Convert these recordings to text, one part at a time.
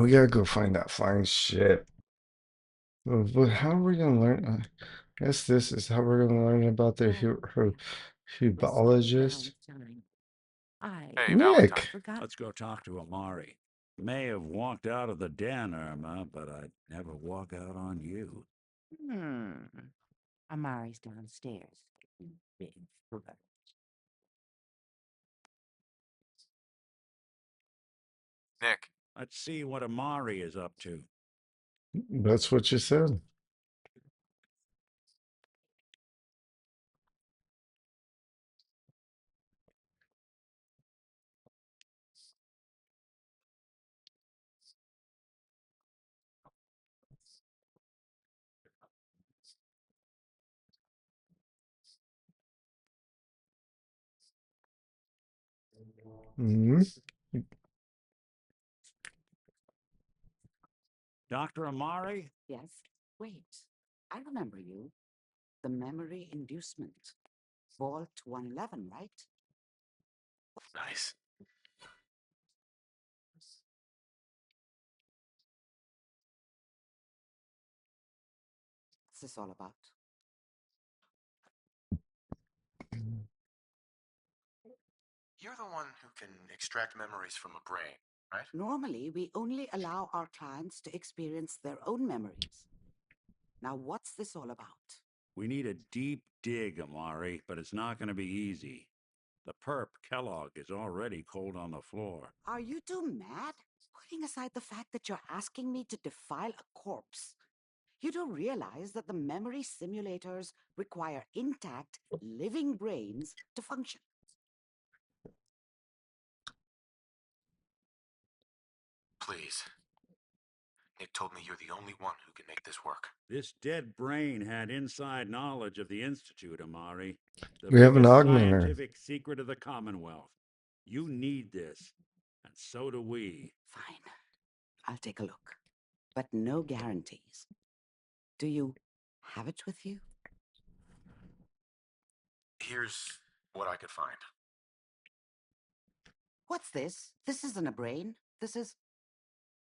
We gotta go find that flying ship. But how are we gonna learn? I guess this is how we're gonna learn about the Mr. hebologist. Valentine, I Hey, Valentine. Nick. forgot. Let's go talk to Amari. May have walked out of the den, Irma, but I'd never walk out on you. Hmm. Amari's downstairs. Big brother. Nick, Let's see what Amari is up to. That's what you said. Hmm. Dr. Amari? Yes. Wait. I remember you. The memory inducement. Vault 111, right? nice. What's this all about? You're the one who can extract memories from a brain, right? Normally, we only allow our clients to experience their own memories. Now, what's this all about? We need a deep dig, Amari, but it's not going to be easy. The perp, Kellogg, is already cold on the floor. Are you two mad? Putting aside the fact that you're asking me to defile a corpse, you do realize that the memory simulators require intact, living brains to function. Please. Nick told me you're the only one who can make this work. This dead brain had inside knowledge of the Institute, Amari. The We have an biggest augmenter. scientific secret of the Commonwealth. You need this, and so do we. Fine. I'll take a look. But no guarantees. Do you have it with you? Here's what I could find. What's this? This isn't a brain. This is.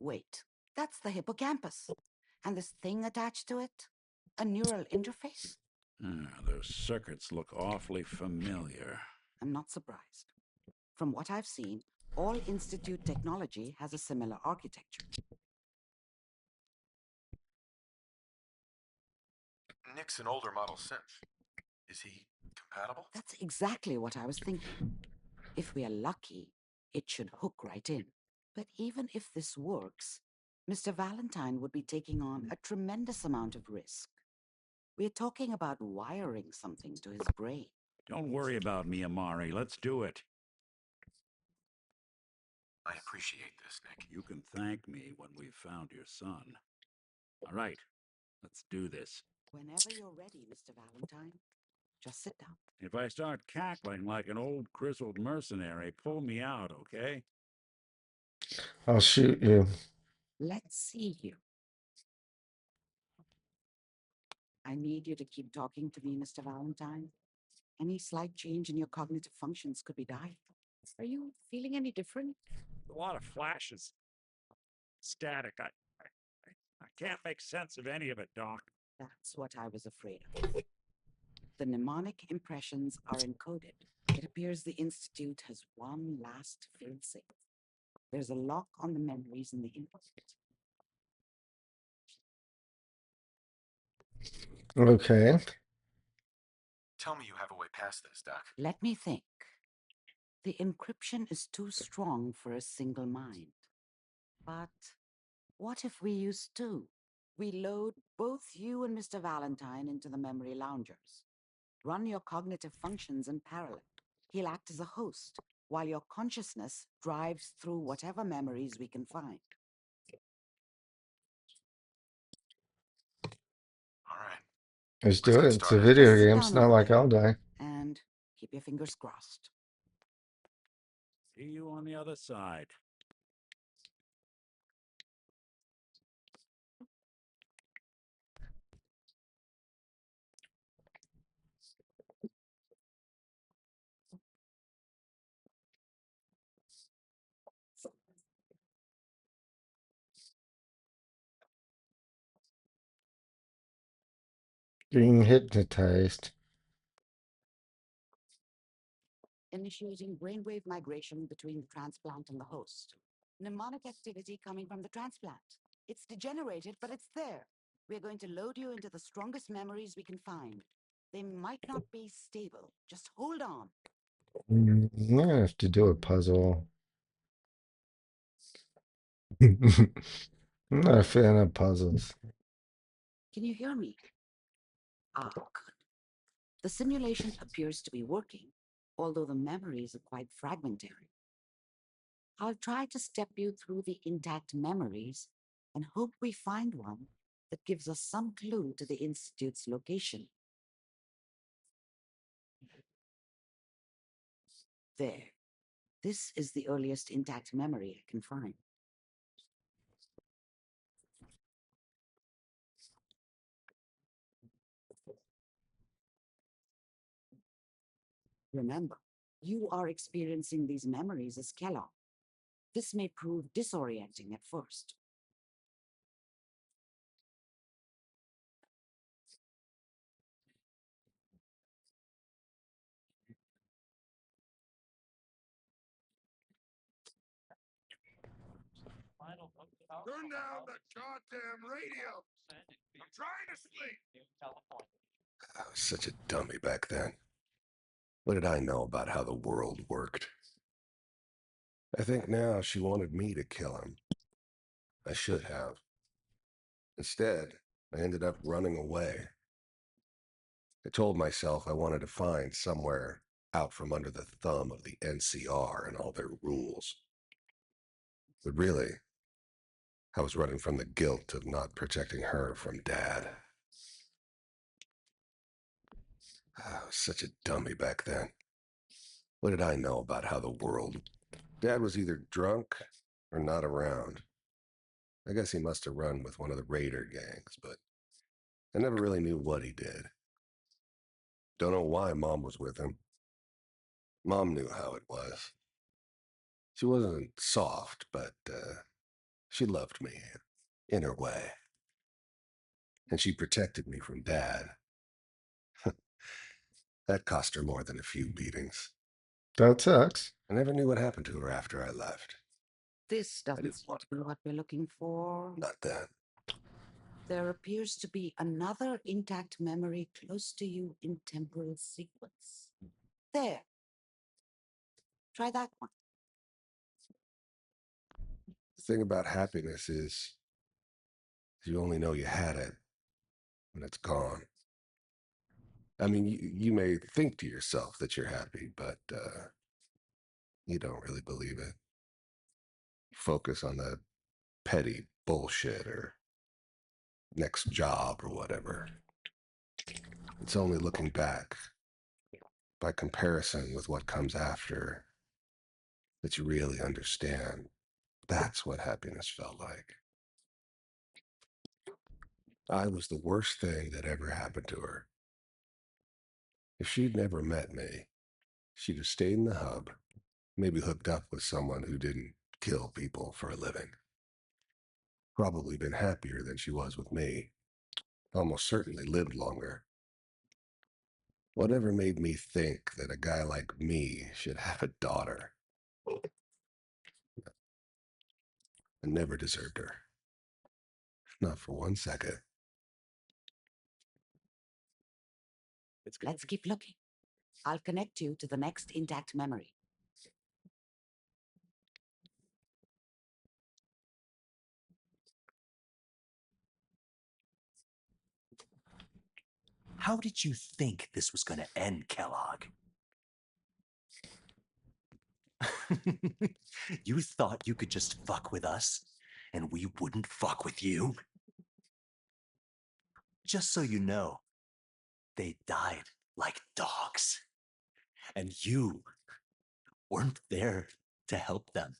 Wait, that's the hippocampus. And this thing attached to it? A neural interface? Those circuits look awfully familiar. I'm not surprised. From what I've seen, all Institute technology has a similar architecture. Nick's an older model synth. Is he compatible? That's exactly what I was thinking. If we are lucky, it should hook right in. But even if this works, Mr. Valentine would be taking on a tremendous amount of risk. We're talking about wiring something to his brain. Don't worry about me, Amari. Let's do it. I appreciate this, Nick. You can thank me when we've found your son. All right, let's do this. Whenever you're ready, Mr. Valentine, just sit down. If I start cackling like an old grizzled mercenary, pull me out, okay? I'll shoot you. Let's see here. I need you to keep talking to me, Mr. Valentine. Any slight change in your cognitive functions could be dire. Are you feeling any different? A lot of flashes. Static. I can't make sense of any of it, Doc. That's what I was afraid of. The mnemonic impressions are encoded. It appears the Institute has one last failsafe. There's a lock on the memories in the input. Okay. Tell me you have a way past this, Doc. Let me think. The encryption is too strong for a single mind. But what if we use two? We load both you and Mr. Valentine into the memory loungers. Run your cognitive functions in parallel. He'll act as a host, while your consciousness drives through whatever memories we can find. All right. Let's Let's do get it. It's a started. video Just sit game. It's down not over like there. I'll die. And keep your fingers crossed. See you on the other side. Being hypnotized. Initiating brainwave migration between the transplant and the host. Mnemonic activity coming from the transplant. It's degenerated, but it's there. We're going to load you into the strongest memories we can find. They might not be stable. Just hold on. I'm gonna have to do a puzzle. I'm not a fan of puzzles. Can you hear me? Ah, good. The simulation appears to be working, although the memories are quite fragmentary. I'll try to step you through the intact memories and hope we find one that gives us some clue to the Institute's location. There. This is the earliest intact memory I can find. Remember, you are experiencing these memories as Kellogg. This may prove disorienting at first. Turn down the goddamn radio! I'm trying to sleep! I was such a dummy back then. What did I know about how the world worked? I think now she wanted me to kill him. I should have. Instead, I ended up running away. I told myself I wanted to find somewhere out from under the thumb of the NCR and all their rules. But really, I was running from the guilt of not protecting her from Dad. I was such a dummy back then. What did I know about how the world... Dad was either drunk or not around. I guess he must have run with one of the raider gangs, but I never really knew what he did. Don't know why Mom was with him. Mom knew how it was. She wasn't soft, but she loved me in her way. And she protected me from Dad. That cost her more than a few beatings. That sucks. I never knew what happened to her after I left. This I doesn't didn't seem want to be what we're looking for. Not then. There appears to be another intact memory close to you in temporal sequence. There. Try that one. The thing about happiness is you only know you had it when it's gone. I mean, you may think to yourself that you're happy, but you don't really believe it. Focus on the petty bullshit or next job or whatever. It's only looking back, by comparison with what comes after, that you really understand. That's what happiness felt like. I was the worst thing that ever happened to her. If she'd never met me, she'd have stayed in the hub, maybe hooked up with someone who didn't kill people for a living. Probably been happier than she was with me. Almost certainly lived longer. Whatever made me think that a guy like me should have a daughter? I never deserved her. Not for 1 second. Let's keep looking. I'll connect you to the next intact memory. How did you think this was going to end, Kellogg? You thought you could just fuck with us, and we wouldn't fuck with you? Just so you know, they died like dogs, and you weren't there to help them.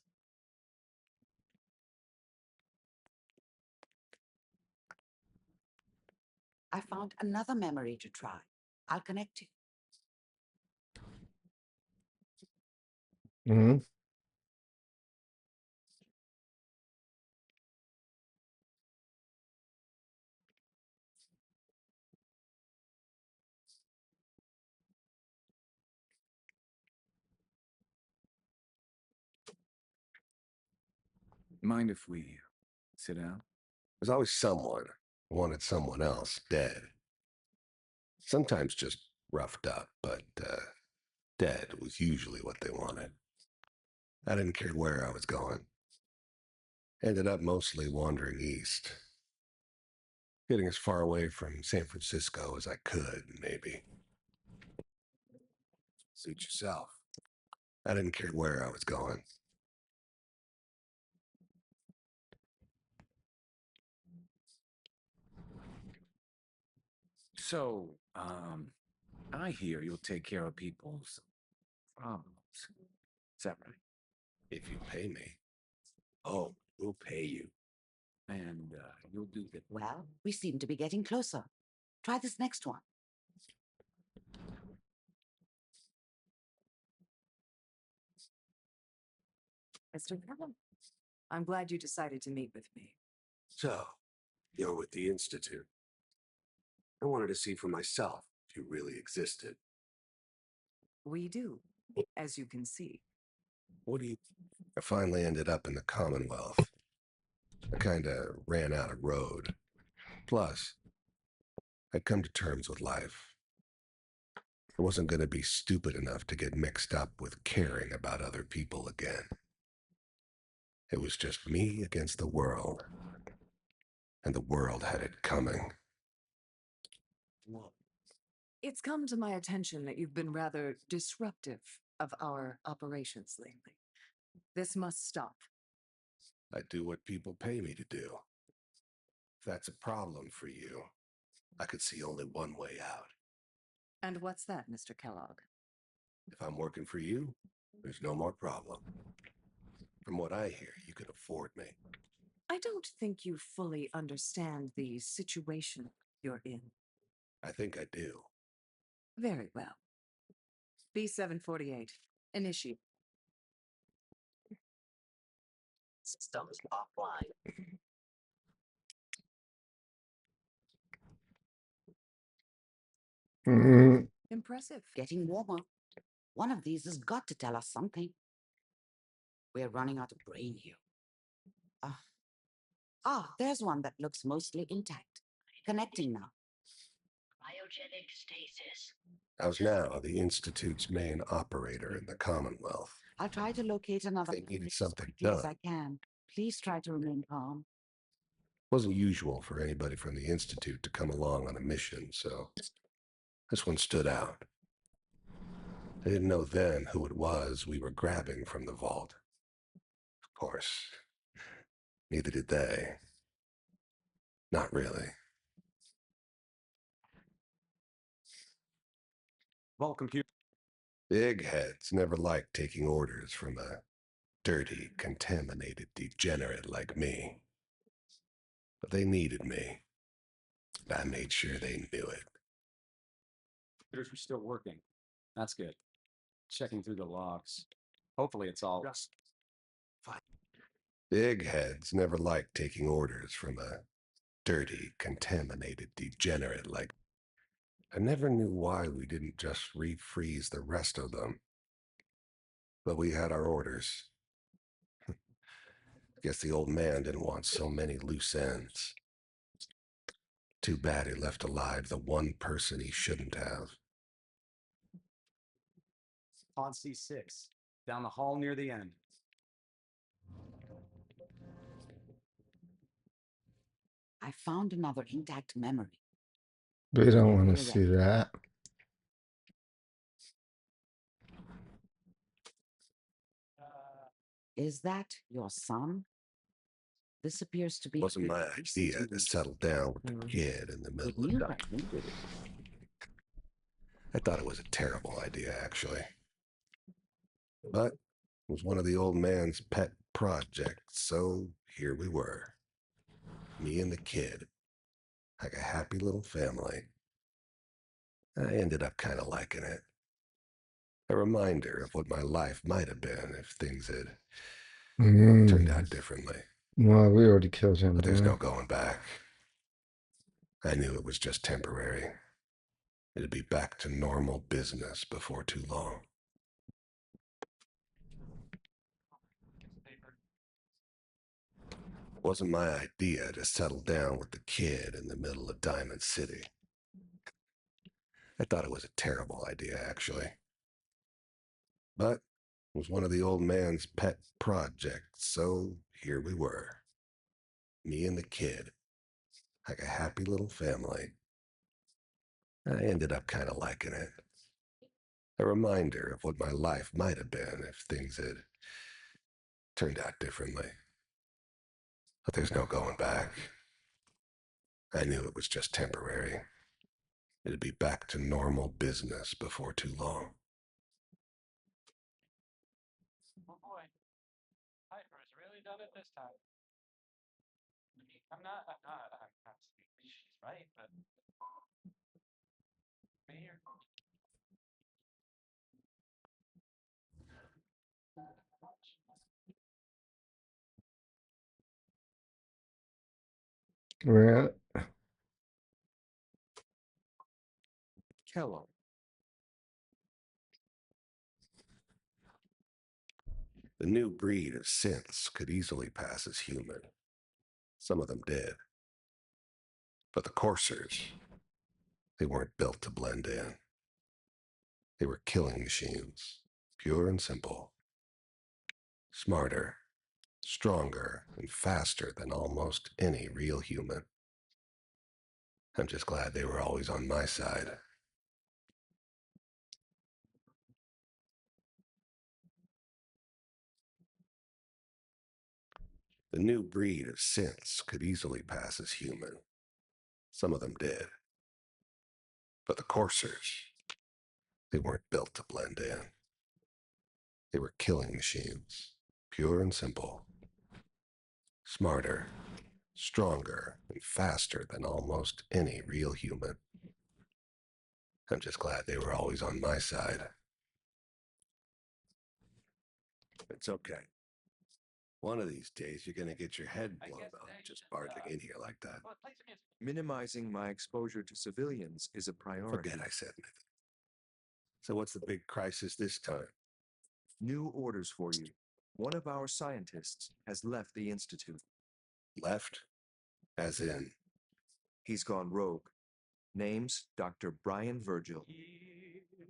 I found another memory to try. I'll connect you. Hmm. Mind if we sit down? There's always someone who wanted someone else dead. Sometimes just roughed up, but dead was usually what they wanted. I didn't care where I was going. Ended up mostly wandering east, getting as far away from San Francisco as I could, maybe. Suit yourself. I didn't care where I was going. So, I hear you'll take care of people's problems. Is that right? If you pay me. Oh, we'll pay you. And you'll do the Well, we seem to be getting closer. Try this next one. Mr. Kellogg, I'm glad you decided to meet with me. So, you're with the Institute. I wanted to see for myself if you really existed. We do, as you can see. What do you... I finally ended up in the Commonwealth. I kinda ran out of road. Plus, I'd come to terms with life. I wasn't gonna be stupid enough to get mixed up with caring about other people again. It was just me against the world. And the world had it coming. It's come to my attention that you've been rather disruptive of our operations lately. This must stop. I do what people pay me to do. If that's a problem for you, I could see only one way out. And what's that, Mr. Kellogg? If I'm working for you, there's no more problem. From what I hear, you can afford me. I don't think you fully understand the situation you're in. I think I do. Very well. B748, initiate. System is offline. Impressive. Getting warmer. One of these has got to tell us something. We're running out of brain here. There's one that looks mostly intact. Connecting now. Cryogenic stasis. I was now the Institute's main operator in the Commonwealth. I'll try to locate another They one needed as something quickly as done. I can. Please try to remain calm. Wasn't usual for anybody from the Institute to come along on a mission, so this one stood out. I didn't know then who it was we were grabbing from the vault. Of course, neither did they. Not really. vault computer. Big heads never liked taking orders from a dirty, contaminated degenerate like me. But they needed me. I made sure they knew it. Computers are still working. That's good. Checking through the logs. Hopefully it's all Fine. Big heads never liked taking orders from a dirty, contaminated degenerate like... I never knew why we didn't just refreeze the rest of them. But we had our orders. Guess the old man didn't want so many loose ends. Too bad he left alive the one person he shouldn't have. on C6. Down the hall near the end. I found another intact memory. We don't want to Look at see that. Is that your son? This appears to be... It wasn't my idea to settle down with the kid in the middle of I think. I thought it was a terrible idea, actually. But it was one of the old man's pet projects, so here we were. Me and the kid. Like a happy little family. I ended up kind of liking it. A reminder of what my life might have been if things had turned out differently. Well, we already killed him. But there's no going back. I knew it was just temporary. It'd be back to normal business before too long. Wasn't my idea to settle down with the kid in the middle of Diamond City. I thought it was a terrible idea, actually. But it was one of the old man's pet projects, so here we were. Me and the kid, like a happy little family. I ended up kind of liking it. A reminder of what my life might have been if things had turned out differently. But there's no going back. I knew it was just temporary. It'd be back to normal business before too long. Oh boy, Piper's really done it this time. I mean, I'm not saying she's right, but Mayor. We're at Kellogg. The new breed of synths could easily pass as human. Some of them did. But the coursers, they weren't built to blend in. They were killing machines, pure and simple. Smarter, stronger, and faster than almost any real human. I'm just glad they were always on my side. The new breed of synths could easily pass as human. Some of them did. But the coursers, they weren't built to blend in. They were killing machines, pure and simple. Smarter, stronger, and faster than almost any real human. I'm just glad they were always on my side. It's okay. One of these days, you're going to get your head blown off just barging in here like that. Minimizing my exposure to civilians is a priority. Forget I said anything. So what's the big crisis this time? New orders for you. One of our scientists has left the Institute. Left? As in? He's gone rogue. Name's Dr. Brian Virgil.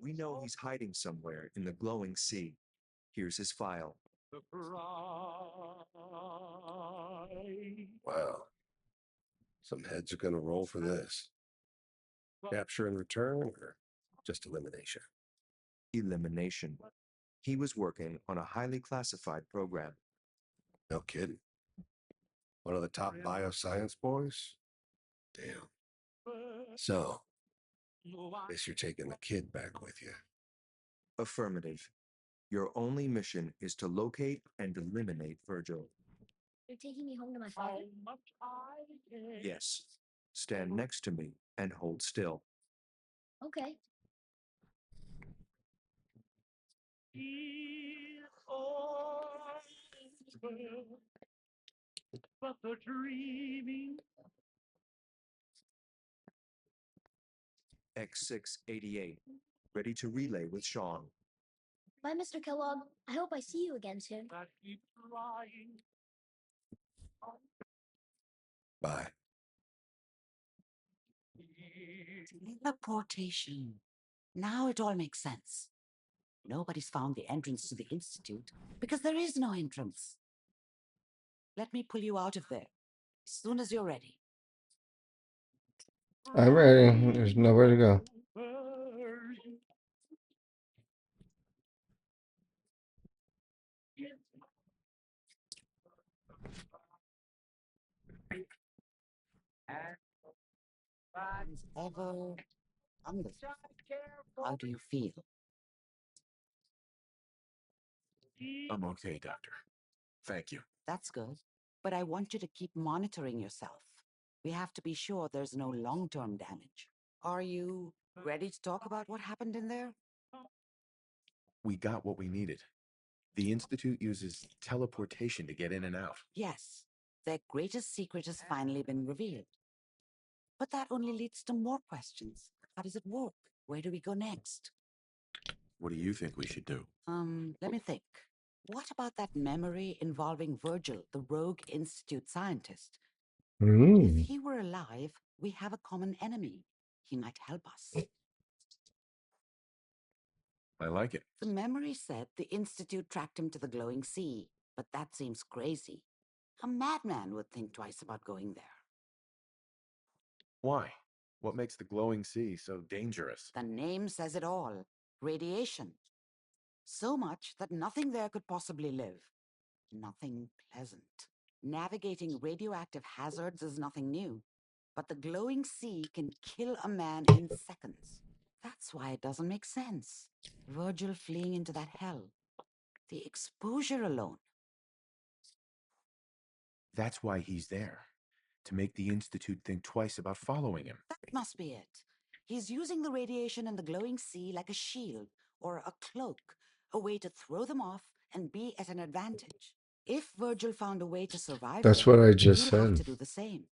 We know he's hiding somewhere in the glowing sea. Here's his file. Wow. Some heads are going to roll for this. Capture and return, or just elimination? Elimination. He was working on a highly classified program. No kidding. One of the top bioscience boys? Damn. So, guess you're taking the kid back with you. Affirmative. Your only mission is to locate and eliminate Virgil. You're taking me home to my father? Yes. Stand next to me and hold still. Okay. But the dreaming. X688. Ready to relay with Sean. Bye, Mr. Kellogg. I hope I see you again soon. Bye. Teleportation. Now it all makes sense. Nobody's found the entrance to the Institute because there is no entrance. Let me pull you out of there as soon as you're ready. I'm ready. There's nowhere to go. As ever, wonderful. How do you feel? I'm okay, Doctor. Thank you. That's good. But I want you to keep monitoring yourself. We have to be sure there's no long-term damage. Are you ready to talk about what happened in there? We got what we needed. The Institute uses teleportation to get in and out. Yes, their greatest secret has finally been revealed. But that only leads to more questions. How does it work? Where do we go next? What do you think we should do? Let me think. What about that memory involving Virgil, the rogue Institute scientist? If Mm. he were alive, we have a common enemy. He might help us. I like it. The memory said the Institute tracked him to the glowing sea, but that seems crazy. A madman would think twice about going there. Why? What makes the glowing sea so dangerous? The name says it all. Radiation. So much that nothing there could possibly live. Nothing pleasant. Navigating radioactive hazards is nothing new, but the glowing sea can kill a man in seconds. That's why it doesn't make sense. Virgil fleeing into that hell. The exposure alone. That's why he's there. To make the Institute think twice about following him. That must be it. He's using the radiation in the glowing sea like a shield or a cloak, a way to throw them off and be at an advantage. If Virgil found a way to survive That's there, what I just you'll have said. to do the same.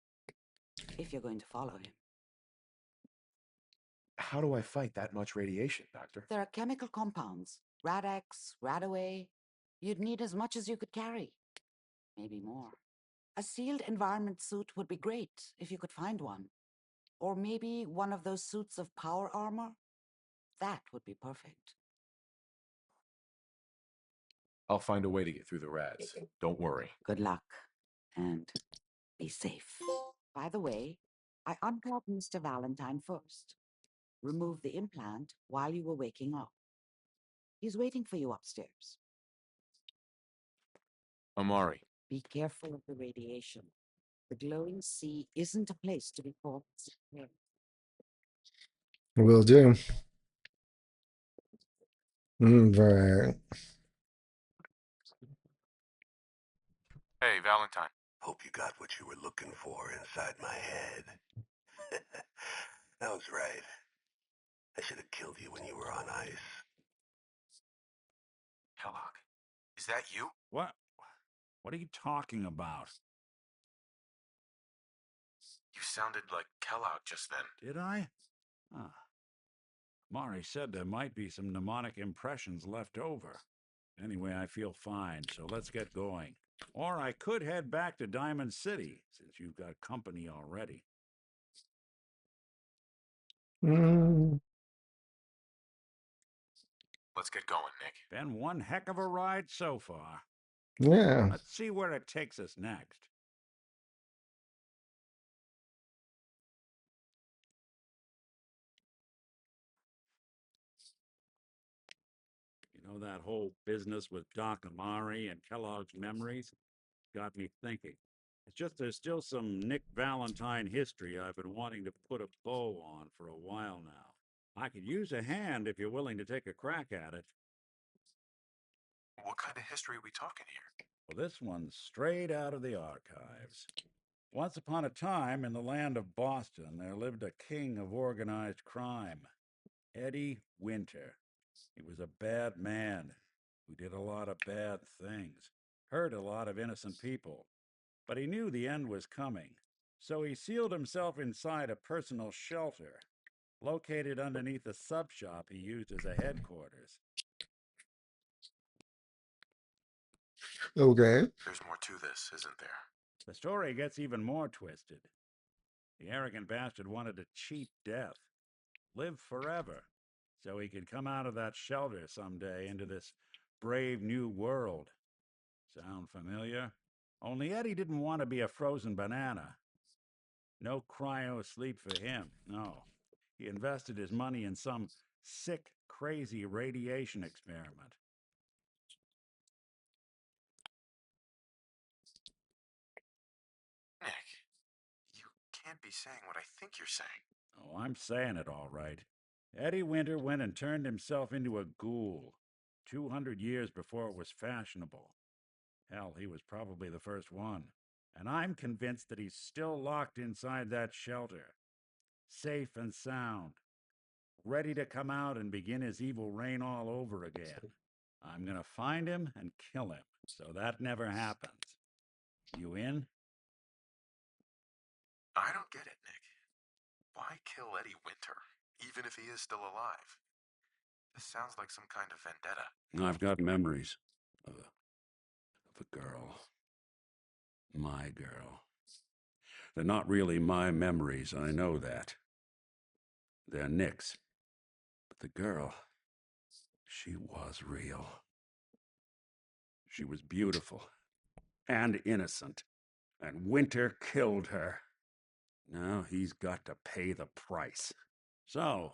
If you're going to follow him. How do I fight that much radiation, Doctor? There are chemical compounds. Rad-X, Radaway. You'd need as much as you could carry. Maybe more. A sealed environment suit would be great if you could find one. Or maybe one of those suits of power armor. That would be perfect. I'll find a way to get through the rads. Don't worry. Good luck. And be safe. By the way, I unplugged Mr. Valentine first. Removed the implant while you were waking up. He's waiting for you upstairs. Amari, Be careful of the radiation. The glowing sea isn't a place to be caught. Will do. Right. Hey, Valentine. Hope you got what you were looking for inside my head. That was right. I should have killed you when you were on ice. Kellogg, is that you? What? What are you talking about? You sounded like Kellogg just then. Did I? Ah. Mari said there might be some mnemonic impressions left over. Anyway, I feel fine, so let's get going. Or I could head back to Diamond City, since you've got company already. Mm. Let's get going, Nick. Been one heck of a ride so far. Yeah. Let's see where it takes us next. You know, that whole business with Doc Amari and Kellogg's memories got me thinking. It's just there's still some Nick Valentine history I've been wanting to put a bow on for a while now. I could use a hand if you're willing to take a crack at it. What kind of history are we talking here? Well, this one's straight out of the archives. Once upon a time, in the land of Boston, there lived a king of organized crime, Eddie Winter. He was a bad man who did a lot of bad things, hurt a lot of innocent people. But he knew the end was coming, so he sealed himself inside a personal shelter, located underneath a sub shop he used as a headquarters. Okay. There's more to this, isn't there? The story gets even more twisted. The arrogant bastard wanted to cheat death, live forever, so he could come out of that shelter someday into this brave new world. Sound familiar? Only Eddie didn't want to be a frozen banana. No cryo sleep for him, no. He invested his money in some sick, crazy radiation experiment. Nick, you can't be saying what I think you're saying. Oh, I'm saying it all right. Eddie Winter went and turned himself into a ghoul 200 years before it was fashionable. Hell, he was probably the first one. And I'm convinced that he's still locked inside that shelter, safe and sound, ready to come out and begin his evil reign all over again. I'm gonna find him and kill him, so that never happens. You in? I don't get it, Nick. Why kill Eddie Winter, even if he is still alive? This sounds like some kind of vendetta. I've got memories. a girl. My girl. They're not really my memories, I know that. They're Nick's. But the girl, she was real. She was beautiful and innocent. And Winter killed her. Now he's got to pay the price. So,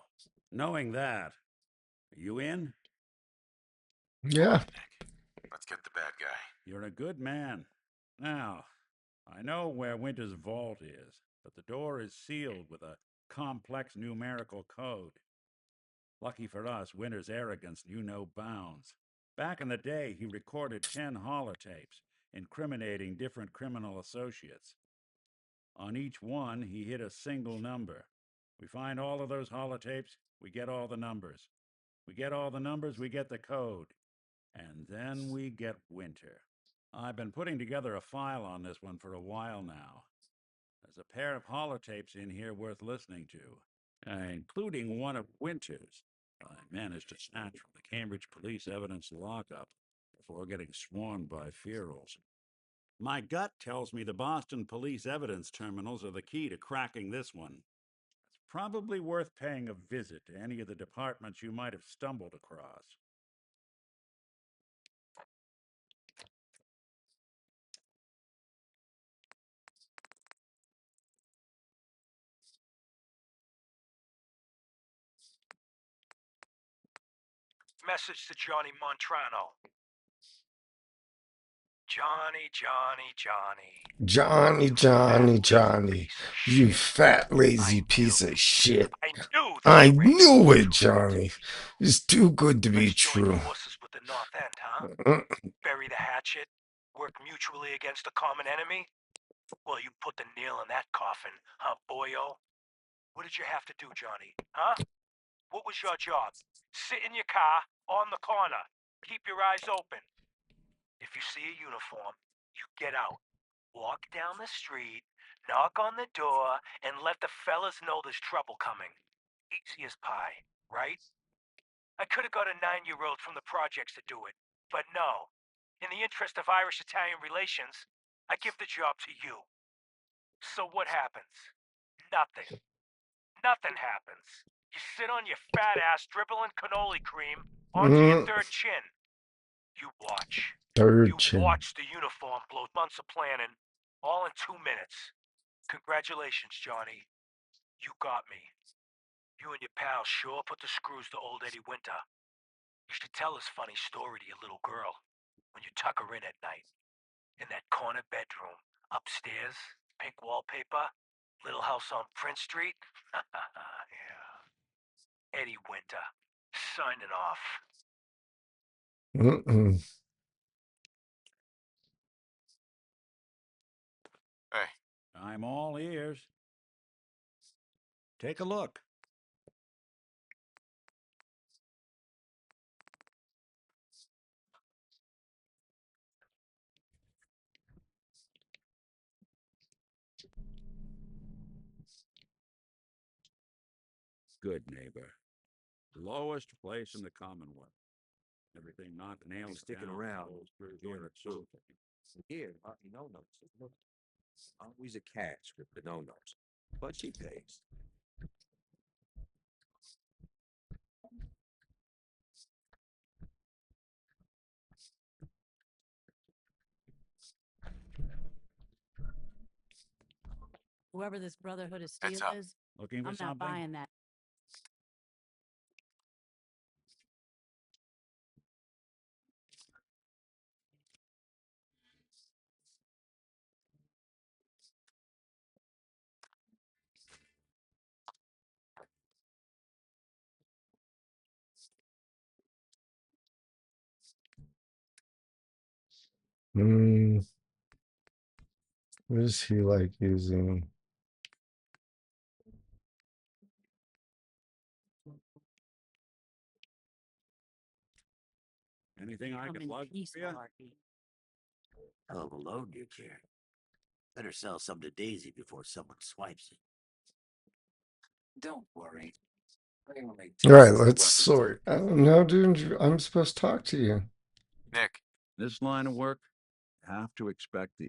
knowing that, are you in? Yeah. Let's get the bad guy. You're a good man. Now, I know where Winter's vault is, but the door is sealed with a complex numerical code. Lucky for us, Winter's arrogance knew no bounds. Back in the day, he recorded 10 holotapes, incriminating different criminal associates. On each one, he hit a single number. We find all of those holotapes, we get all the numbers. We get all the numbers, we get the code. And then we get Winter. I've been putting together a file on this one for a while now. There's a pair of holotapes in here worth listening to, including one of Winter's. I managed to snatch from the Cambridge police evidence lockup before getting swarmed by ferals. My gut tells me the Boston police evidence terminals are the key to cracking this one. It's probably worth paying a visit to any of the departments you might have stumbled across. Message to Johnny Montrano. Johnny. Johnny. You fat, lazy piece of shit. I knew this I arrangement knew was it, too Johnny. It's too good to be Let's true. join forces with the North End, huh? Bury the hatchet? Work mutually against a common enemy? Well, you put the nail in that coffin, huh, boyo? What did you have to do, Johnny? Huh? What was your job? Sit in your car, on the corner. Keep your eyes open. If you see a uniform, you get out. Walk down the street, knock on the door, and let the fellas know there's trouble coming. Easy as pie, right? I could have got a 9-year-old from the projects to do it, but no. In the interest of Irish-Italian relations, I give the job to you. So what happens? Nothing. Nothing happens. You sit on your fat ass dribbling cannoli cream onto your third chin. You watch. Third chin. Watch the uniform blow months of planning, all in 2 minutes. Congratulations, Johnny. You got me. You and your pals sure put the screws to old Eddie Winter. You should tell this funny story to your little girl when you tuck her in at night. In that corner bedroom, upstairs, pink wallpaper, little house on Prince Street. Yeah. Eddie Winter, signing off. Hey. I'm all ears. Take a look. Good neighbor. Lowest place in the Commonwealth. Everything not nailed Sticking down around. goes through here too. Here, no-nos. Look, always a catch with the no-nos, but she pays. Whoever this Brotherhood of Heads Steel up. is, Looking for I'm something? not buying that. What is he like using? Anything I I'm can in plug peace, for you? Malarkey. Hell of a load you carry. Better sell some to Daisy before someone swipes it. Don't worry. All right, let's sort. I don't know, dude. I'm supposed to talk to you. Nick. This line of work, have to expect the